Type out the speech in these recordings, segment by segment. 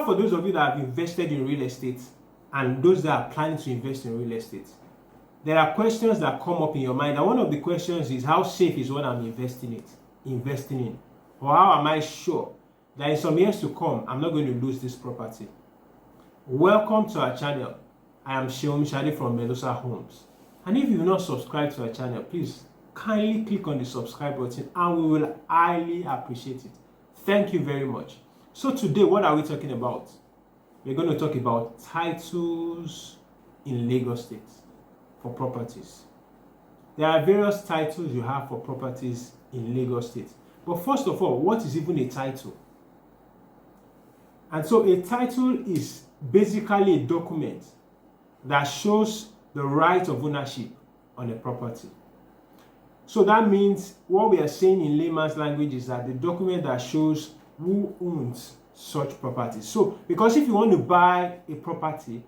now for those of you that have invested in real estate and those that are planning to invest in real estate, there are questions that come up in your mind. And one of the questions is, how safe is what I'm investing in? Or how am I sure that in some years to come, I'm not going to lose this property? Welcome to our channel. I am Sheon Shade from Melosa Homes. And if you've not subscribed to our channel, please kindly click on the subscribe button and we will highly appreciate it. Thank you very much. So today, what are we talking about? We're going to talk about titles in Lagos State for properties. There are various titles you have for properties in Lagos State. But first of all, what is even a title? And so a title is basically a document that shows the right of ownership on a property. So that means what we are saying in layman's language is that the document that shows who owns such property. So, because if you want to buy a property,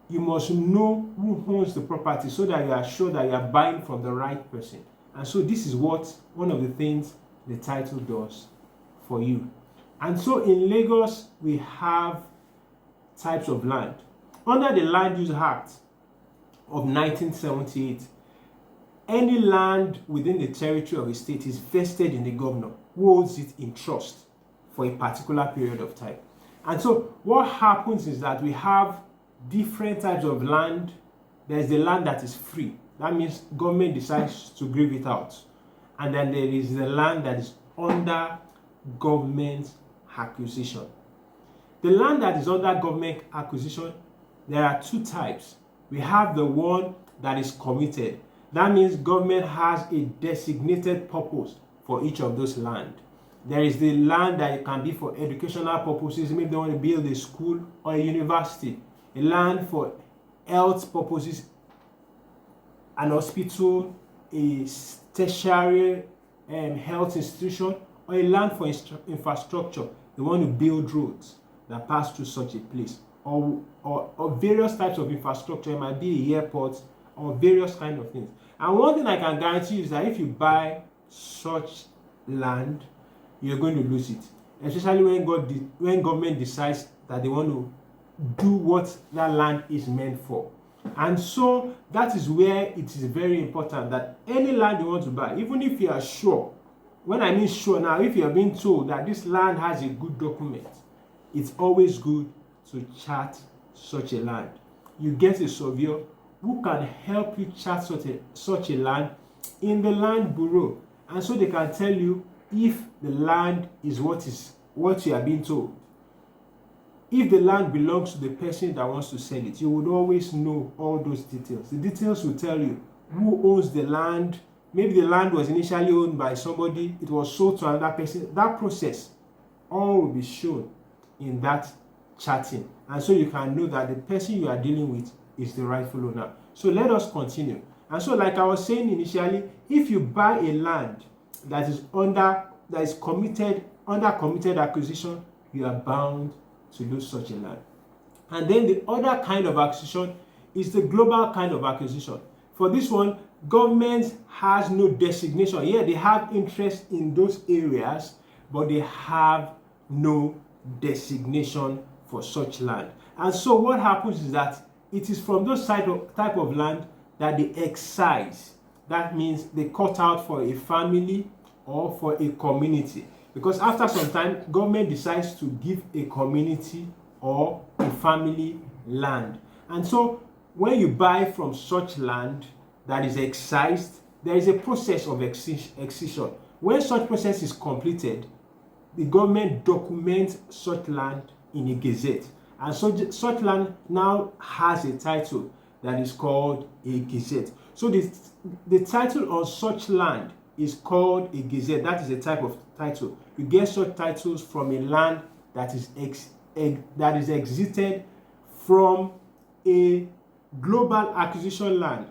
you must know who owns the property so that you are sure that you are buying from the right person. And so this is what one of the things the title does for you. And so in Lagos, we have types of land. Under the Land Use Act of 1978, any land within the territory of a state is vested in the governor, who holds it in trust for a particular period of time. And so what happens is that we have different types of land. There's the land that is free. That means government decides to give it out. And then there is the land that is under government acquisition. The land that is under government acquisition, there are two types. We have the one that is committed. That means government has a designated purpose for each of those land. There is the land that can be for educational purposes. Maybe they want to build a school or a university. A land for health purposes, an hospital, a tertiary health institution, or a land for infrastructure. They want to build roads that pass through such a place, or various types of infrastructure. It might be an airport or various kind of things. And one thing I can guarantee you is that if you buy such land, you're going to lose it, especially when government decides that they want to do what that land is meant for. And so that is where it is very important that any land you want to buy, even if you are sure, when I mean sure now, if you are being told that this land has a good document, it's always good to chart such a land. You get a surveyor who can help you chart such a land in the land bureau, and so they can tell you if the land is what you are being told. If the land belongs to the person that wants to sell it, you would always know all those details. The details will tell you who owns the land. Maybe the land was initially owned by somebody, it was sold to another person. That process all will be shown in that charting. And so you can know that the person you are dealing with is the rightful owner. So let us continue. And so like I was saying initially, if you buy a land that is committed acquisition, you are bound to lose such a land. And then the other kind of acquisition is the global kind of acquisition. For this one, government has no designation. Yeah, they have interest in those areas, but they have no designation for such land. And so what happens is that it is from those type of land that they excise. That means they cut out for a family or for a community. Because after some time, government decides to give a community or a family land. And so when you buy from such land that is excised, there is a process of excision. When such process is completed, the government documents such land in a gazette. And so such land now has a title that is called a gazette. So the title on such land is called a gazette. That is a type of title. You get such titles from a land that is exited from a global acquisition land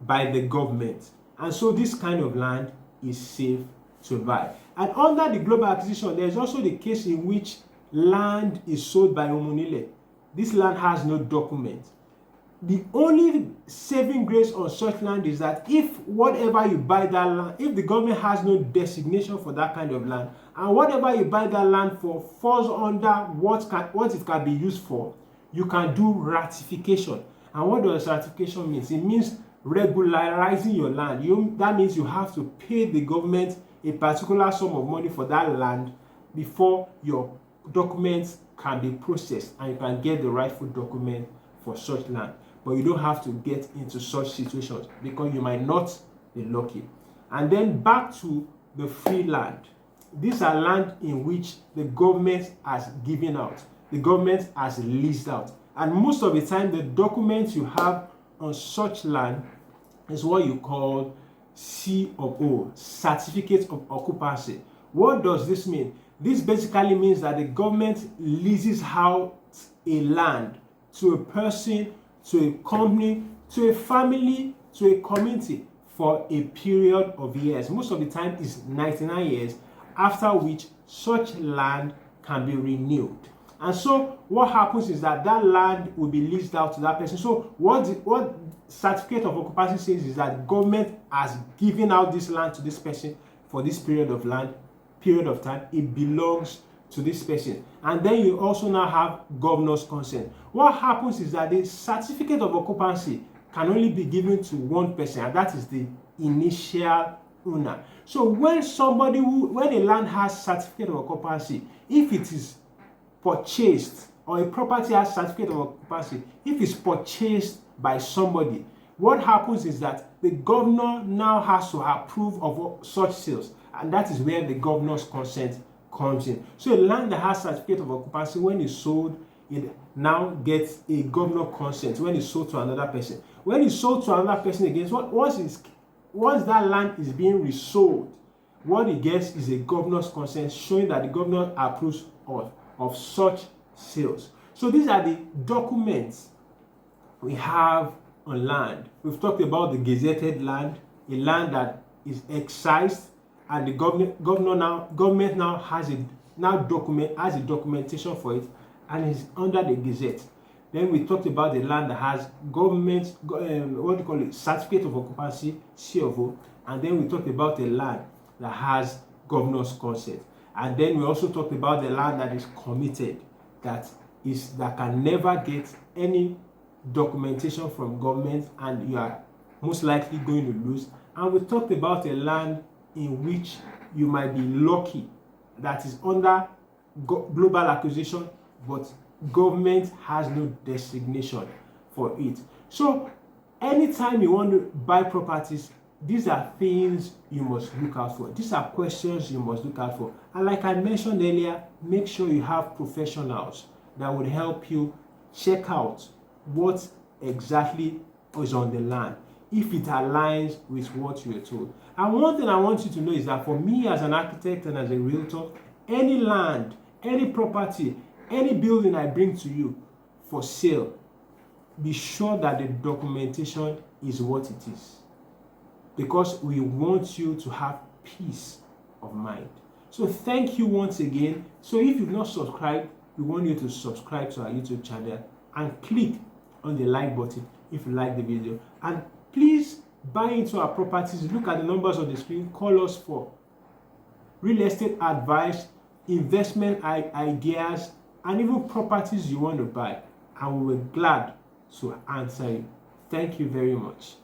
by the government. And so this kind of land is safe to buy. And under the global acquisition, there is also the case in which land is sold by Omonile. This land has no document. The only saving grace on such land is that if whatever you buy that land, if the government has no designation for that kind of land, and whatever you buy that land for falls under what it can be used for, you can do ratification. And what does ratification mean? It means regularizing your land. That means you have to pay the government a particular sum of money for that land before your documents can be processed and you can get the rightful document for such land. But you don't have to get into such situations because you might not be lucky. And then back to the free land. These are land in which the government has given out. The government has leased out. And most of the time, the documents you have on such land is what you call C of O, Certificate of Occupancy. What does this mean? This basically means that the government leases out a land to a person, to a company, to a family, to a community for a period of years. Most of the time is 99 years, after which such land can be renewed. And so what happens is that land will be leased out to that person. So what certificate of occupancy says is that government has given out this land to this person for this period of time. It belongs to this person. And then you also now have governor's consent. What happens is that the certificate of occupancy can only be given to one person, and that is the initial owner. So when a land has certificate of occupancy, if it is purchased, or a property has certificate of occupancy, if it's purchased by somebody, what happens is that the governor now has to approve of such sales, and that is where the governor's consent comes in. So a land that has certificate of occupancy, when it's sold, it now gets a governor consent when it's sold to another person. When it's sold to another person again, once that land is being resold, what it gets is a governor's consent showing that the governor approves of such sales. So these are the documents we have on land. We've talked about the gazetted land, a land that is excised, and the government now has a documentation for it and is under the gazette. Then we talked about the land that has certificate of occupancy, C of O, and then we talked about the land that has governor's consent. And then we also talked about the land that is committed, that can never get any documentation from government, and you are most likely going to lose. And we talked about a land in which you might be lucky, that is under global acquisition, but government has no designation for it. So anytime you want to buy properties, these are things you must look out for. These are questions you must look out for. And like I mentioned earlier, make sure you have professionals that would help you check out what exactly is on the land, if it aligns with what you are told. And one thing I want you to know is that for me as an architect and as a realtor, any land, any property, any building I bring to you for sale, be sure that the documentation is what it is, because we want you to have peace of mind. So thank you once again. So if you've not subscribed, we want you to subscribe to our YouTube channel and click on the like button if you like the video. And please buy into our properties. Look at the numbers on the screen. Call us for real estate advice, investment ideas, and even properties you want to buy, and we will be glad to answer you. Thank you very much.